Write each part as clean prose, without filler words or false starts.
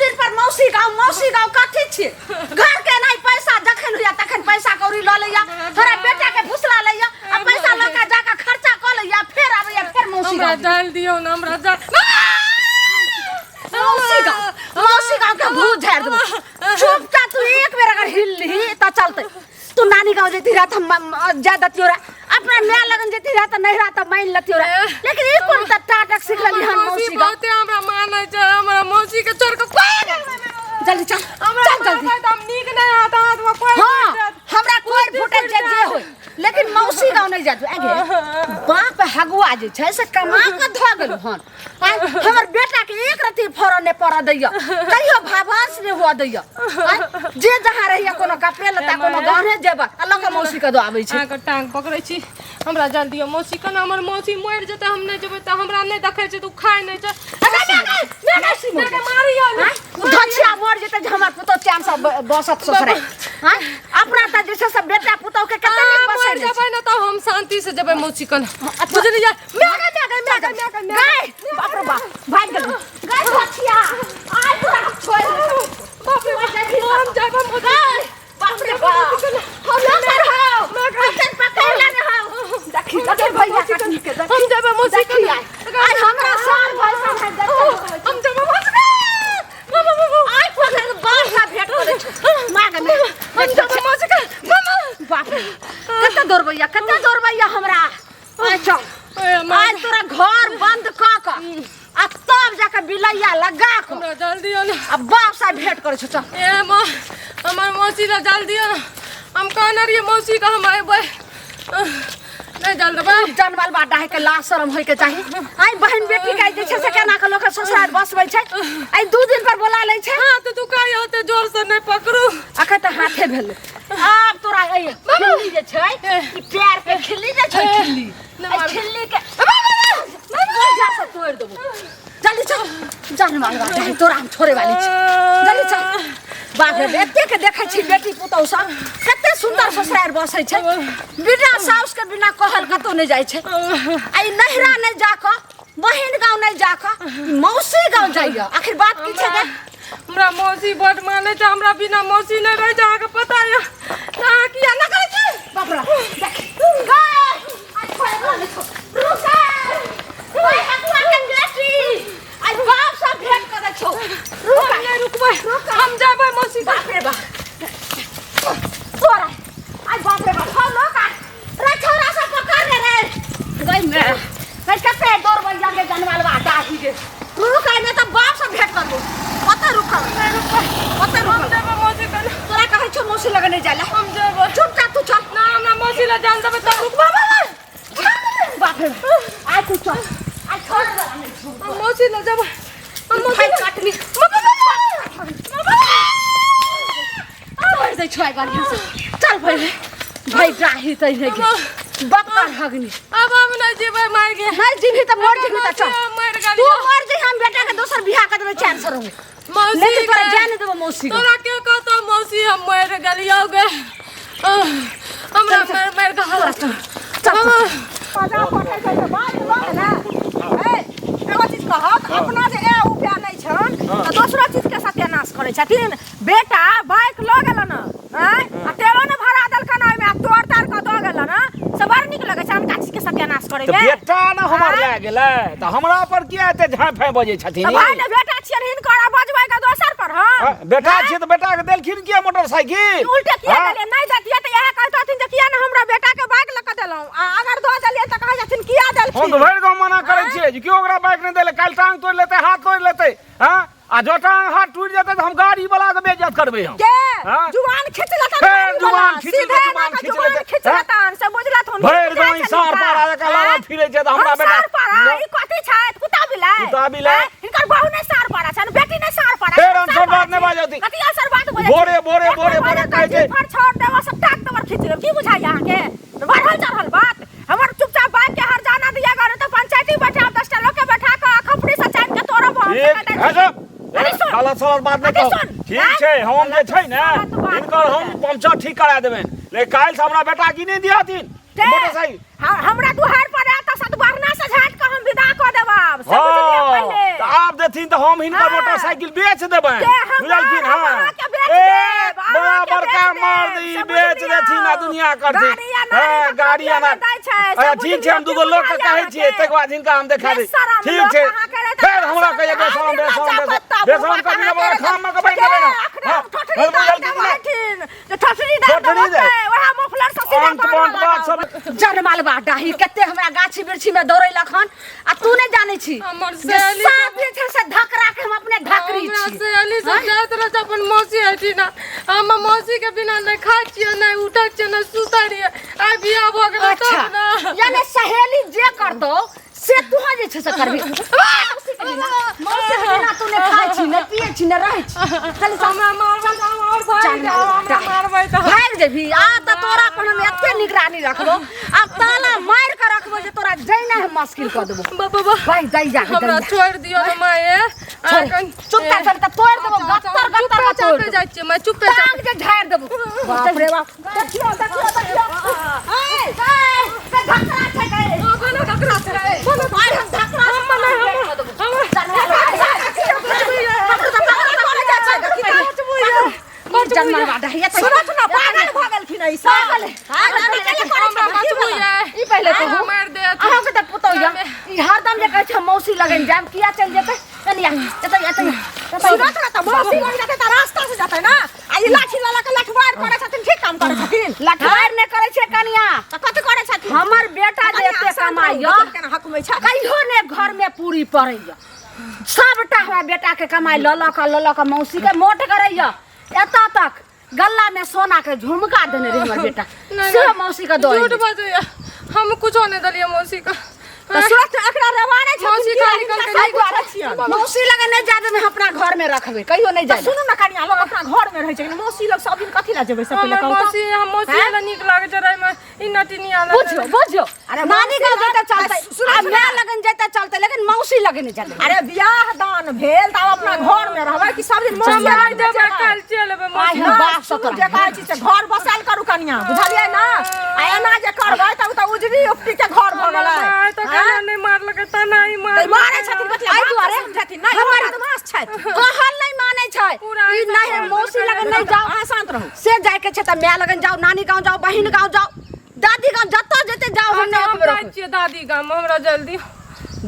दिन पर मौसी गाँव कथी छी घर के नहीं पैसा जखन हुआ तखन पैसा कौड़ी ल लैया थोड़ा बेटा के फुसला लैया आ पैसा ल के जाके खर्चा क लैया फिर आबैया फिर मौसी गाँव डाल दियो ना हमरा जा मौसी गाँव के भूत झाड़ दो चुपचाप तू एक बेर अगर हिलली त चलते तू नानी गाँव जेती रहा त ज्यादा त्योरा अपना नया लगन जेती रहा त नहिरा त माइन लतियो रे लेकिन ई कोन त टाटक सिख लली हन मौसी गाँव बाते हमरा मानै छ हमरा मौसी के छोड़ के कोई जल्दी चल चल जल्दी हम नीक नहीं आता हाथ में कोई हां हमरा कोई फुटे जे होय लेकिन मौसी गाँव नहीं जातु आगे बाप हगुआ जे छै से कमा के ध गेलु हन हमर बेटा के एक रति फरने पड़ दैया कहियो भाभास ने हुआ दैया जे जहां रहिया कोनो कपेल ता कोनो गाने जेबा अल्लाह के मौसी के दो आबै छै के टांग पकड़ै छी हमरा जल्दी मौसी कना हमर मौसी मर जेतै हम नहीं जेबै त हमरा नहीं देखै छै तू खाय नहीं छै मैं मारियो धछिया मर जेतै जे हमर पुतो चान सब बसत ससुरे हां अपना त जैसे सब बेटा पुतो के कते दिन बसै जेबै न त हम शांति से जेबै मौसी कना बुझलियै गाय बाप रे बाप भाग गेल गाय धछिया आइ पूरा छोड़ बाप रे हम जेबै मौसी बाप रे बाप हम लगर हाउ मगर पकड़ लेने हाउ देखी भैया कटनी के हम जेबै मौसी कना आज हमरा साल भर से हम जेबै मौसी आई पकड़ बाल का भेट करे माग में हम जेबै मौसी कना बाप रे कते दौड़बैया हमरा अच्छा आज तोरा घर बंद क क आ तब जाके बिलैया लगा क हमरा जल्दी आना अब बाप से भेंट करे छ चल ए मां हमर मौसी ला जल्दी आना हम कहने रहिए मौसी का हम आबै नहीं जल्द बा जनवल बा डाहे के लाज शरम होय के चाही आई बहन बेटी के जे छै से केना के लोग ससुराल बसबै छै आई 2 दिन पर बोला लै छै हां तो तू काहे होते जोर से नहीं पकड़ू अखन त हाथे भेल अब तोरा ए खिल्ली जे छै ई पैर पे खिल्ली जे छै खिल्ली के जा से तोड़ देबो जल्दी चल जनवल बा डाहे तोरा हम छोड़े वाली छी जल्दी चल बाप रे बेटे के देखै छी बेटी पुतौ सब कते सुंदर ससुराल बसै छै बिना साउस के बिना कहल कतो नहीं जाय छै आई नहिरा नहीं जाके बहन गांव नहीं जाके मौसी गांव जाइया आखिर बात की छै गे हमरा मौसी बड माने छै हमरा बिना मौसी नहीं रह जा के पता है ना किया ना करे छी बाप रे देख गाय आई खोले बोले छो रुका ओए हकुआ के बेटी आई बाप सब भेंट करे छो रुका नहीं रुकबै हम जाबै मौसी बाप रे बाप तोरा आई बाप रे बाप हम लोग रे छोरा सब पकड़ रे गई में कते दौड़ बन जाके जनवाल बा डाही दे रुका नहीं तो बाप से भेंट कर दो पता रुका हम जाबै मौसी कना तोरा कहै छो मौसी लगने जाला हम जाबै चुपचाप तू चल ना हमरा मौसी ला जान देबै त रुक बाप रे आई तू चल आई छोड़ दे हम मौसी ला जाबै हम मौसी काटनी दे छोय गाड़ी से चल भाई डाही तई है के बक्का हगनी अब हम नहीं जेबै मार के नहीं जीभी त मर जीभी त चल मर तू मर जी हम बेटा के दोसर बियाह कर देबे चांस रहू मौसी नहीं तोरा जान देबो मौसी तोरा के कहतो मौसी हम मर गेलियोगे हमरा मर के हालत चल पजा पठै छै त बात लग ना ए एगो चीज कहत अपना जे ए उपाय नहीं छन त दोसरो चीज के सत्यानाश करै छथिन बेटा बाइक ल गेल न आ तेरो न भरा देल कना में तोड़ तार क द गेल न से बड़ निक लगे छै हम के सत्यानाश करे में बेटा न हमर ले गेलै त हमरा पर किया एते झांफे बजे छथिन भाई ने बेटा छियन हिनकर बजबै के दोसर पर हां बेटा छिय त बेटा के देलखिन किया मोटरसाइकिल उल्टे किया देले नहीं दतिया त यह कहतथिन जे किया न हमरा बेटा के बाइक ल क देलौ अगर द देलिए त कहै छथिन किया देलखिन हम तो भरि गांव मना करै छियै जे क्यों ओकरा बाइक नहीं देले काल टांग तोड़ लेते हाथ तोड़ लेते हां आ जो टांग हाथ टूट जेते त हम गाड़ी वाला के बेइज्जत करबै हम के जुबान खींच लेता जुबान खींच लेता से बुझला थोन भरि गांव सार पारा के लाला फिरै छै त हमरा बेटा सार पारा ई कथि छै कुत्ता बिलाय इनकर बहू ने सार पारा छै बेटी ने सार पारा फेर हम सब बात नहीं बाजती कथि असर बात बोले बोरे कहै छै पर छोड़ देबो सब टाक तबर खींच ले की बुझाय यहां के बढ़ल चढ़ल बात हमर चुपचाप बाइक के हर जाना दिया करे तो पंचायती बैठा 10 टा लोग के बैठा के खपड़ी से चाट के तोरा बहुत गलत सलत बात नहीं कहो ठीक छै हम जे छै ने इनकर हम पंचर ठीक करा देबे ले काल से हमरा बेटा की नहीं दियाथिन मोटरसाइकिल हमरा दुहार पर आता सत बरना से झाट के हम विदा क देबब सब बुझलिए पहले तो आप देथिन तो हम हिनकर मोटरसाइकिल बेच देबै बुझलखिन हां बड़ा बड़का मार दी बेच देथिन आ दुनिया करथिन हां गाड़ी आना अच्छा ठीक छै हम दुगो लोग के कहै छियै तक बाद हिनका हम देखा दे ठीक छै फिर हमरा कहिए बेसरम कर दिन बड़ा खाम में बैठ गेलै ना हां बुझलखिन जे ठसरी दे ओहा मुफलर से सीधा बात सब जनमाल बा डाही कते हमरा गाछी बिरछी में दौड़ै लखन आ तू नहीं जानै छी हमर सहेली सब जे छै से धकरा के हम अपने धकरी छी हमर सहेली सब जात रह अपन मौसी हटी ना हम मौसी के बिना नहीं खाइ छियै नहीं उठै छियै नहीं सुतै रहियै आ बियाह भ गेलै तब ना यानी सहेली जे कर दो से तू जे छै से करबी मौसी के बिना तू नहीं खाइ छी नहीं पियै छी नहीं रहै छी चल हमरा मारबै त भाग जेबी आ त तोरा पर हम एते निगरानी रखबो अब ताला मार के रखबो जे तोरा जइना है मुश्किल क देबो बाबा भाई जाई जा हमरा छोड़ दियो ना माए चुपता चल त तोड़ देबो गत्तर चुप जाय छी मैं चुप जा टांग जे झाड़ देबो बाप रे बाप देखियो ए धकरा छै गए कोना धकरा छै बोलो भाई हम धकरा जनमल बाटा ये सुनो सुनो पागल भ गेलखिन ई पागल ई पहले तो मार दे अहाँ के त पुतौ या ई हरदम जे कहै छ मौसी लगन जाम किया चल जेतै कनिया एतै सुनो त मौसी लग जेतै त रास्ता से जेतै ना आ ई लाठी लाला के लठवार करे छथिन ठीक काम करे छथिन लठवार ने करे छै कनिया त कथि करे छथिन हमर बेटा जे एते कमाइया केना हक में छ कहियो ने घर में पूरी पड़ैया सबटा हमरा बेटा के कमाई ल ल मौसी के मोट करैया एता तक गल्ला में सोना के झुमका देने रे हमर बेटा से मौसी का दो झूठ बात हम कुछो नहीं दलिए मौसी का तो सुरत एकरा रवाने छ मौसी का निकल के नहीं द्वारा छियै मौसी लगे नहीं जादे में अपना घर में रखबे कहियो नहीं जाय सुनु ना कनिया लोग अपना घर में रहै छै मौसी लोग सब दिन कथि ला जेबै सब पहले कहू मौसी हम मौसी ला निक लागे छै रे में इ नटिनी आला बुझो अरे नानी का जेता चलते आ मैं लगन जेता चलते लेकिन मौसी लगे नहीं जाते अरे बियाह दान भेल त अपना घर में रहबै कि सब दिन मौसी समय देबे कल चलबे मौसी बाप सकर जे कहै छी से घर बसाल करू कनिया बुझलियै ना आ एना जे करबै तब त उजरी उपटी के घर भ गेलै नहीं मार लगे त नहीं मार मारे छथिन कथि आई दुआरे छथिन नहीं हमर बदमाश छै कहल नहीं माने छै ई नहीं मौसी लगन नहीं जाओ अहाँ शांत रहू से जाय के छै त मैं लगन जाओ नानी गांव जाओ बहिन गांव जाओ दादी गांव जत्ता जेते जाओ हम हम जाय छियै दादी गांव हमरा जल्दी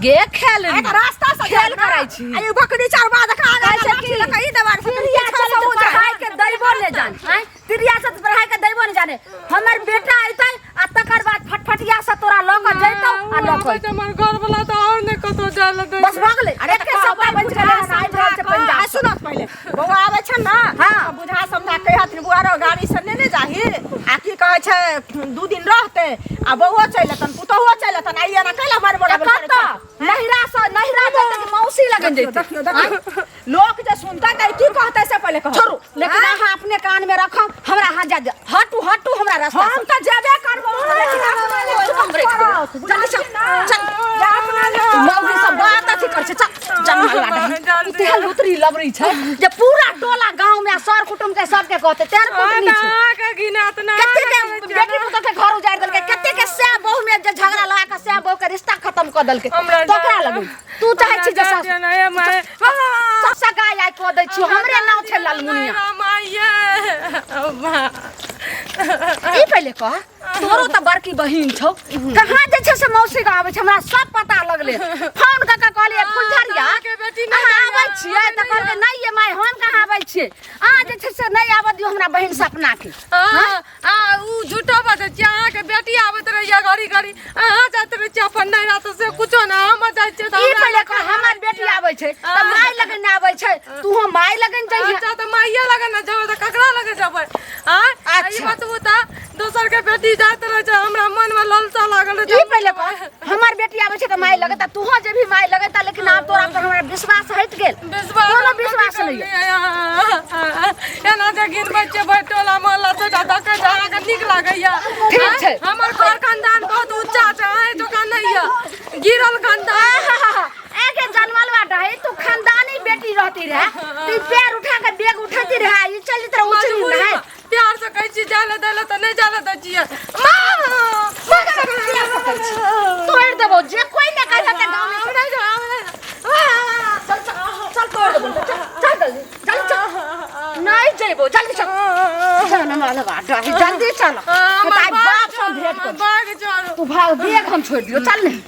गे खेल रास्ता से खेल करै छी आई बकरी चारवा देखा गई छै कि लकई देबार तिरिया चलो पढ़ाई के दैबो ने जान हैं तिरिया से पढ़ाई के दैबो ने जाने हमर बेटा आइतै आ तकर बाद फटफटिया से तोरा ल के जइतौ आ ल के हमर घर वाला त और ने कतो जाल दे बस भाग ले अरे के सब बच गेलै साइड रहल छै पंजाब सुनो पहले बौआ आबै छ ना हां बुझा समझा कहि हथिन बुआ रो गाड़ी से ने जाही आ की कहै छै 2 दिन रहते आ बौआ चलतन पुतहुआ चलतन आइया ना कैला मार बड़ा नहिरा जते कि मौसी लगन जइते देखियो लोग जे सुनता त की कहतै से पहले कह छोड़ू लेकिन अहाँ अपने कान में रखो हमरा हां जा हटू हमरा रास्ता हम त जेबे करबो लेकिन चल चल मौगी सब बात अथी कर छै चल जंगल तेल उतरी लबरी छै जे पूरा टोला गांव में सर कुटुंब के सब के कहते तेर कुटनी छै के गिनात ना कते के बेटी पुत के घर उजाड़ देलके कते के से बहु में जे झगड़ा लगा के से बहु के रिश्ता खत्म कर देलके तोकरा लगे तू चाहे छी जे सास नहीं माय सब सगा आइ को दै छी हमरे नाम छै लालमुनिया माय ई पहले कह तोरो त बड़की बहिन छौ कहां जे छै से मौसी गाँव आबै छै हमरा सब पता लगले फोन क के कहलिए फुलझरिया के बेटी नहीं आबै छियै त कहलके नहीं ये माय हम कहां आबै छियै आ जे छै से नहीं आबै दियो हमरा बहिन सपना के उ झूठो बात छै अहाँ के बेटी आबत रहिया घड़ी घड़ी अहाँ जात रहि छी अपन नहीं रात से कुछो ना हम जाय छै त ई पहले कह हमर बेटी आबै छै त माय लगन आबै छै तू हम माय लगन जइहे अच्छा त माइया लगन जब त ककरा लगे जबै हां ई बात बता दोसर के बेटी जात रह छै हमरा मन में ललसा लागल ई पहले कह हमर बेटी आबै छै त माय लगे त तू जे भी माय लगे त लेकिन आब तोरा पर हमरा विश्वास हट गेल कोनो विश्वास नहीं एना जे गिन बच्चे बैठोला मोहल्ला से दादा के जहां के निक लागैया ठीक छै हमर घर खानदान बहुत ऊंचा छै आए जोका नहीं है गिरल खानदान एके जनमल बाटा है तू खानदानी बेटी रहती रहे तू पैर उठा के बैग उठाती रहे ई चली तरह उचली नहीं प्यार से कहै छी जाले देले त नहीं जाले द छियै तोड़ देबो जे कोई ने कहत के गांव में जेबो जल्दी चल चल ना लगा जल्दी चल हमार बाप से भेंट कर भाग चलो तू भाग बैग हम छोड़ दियो चल नहीं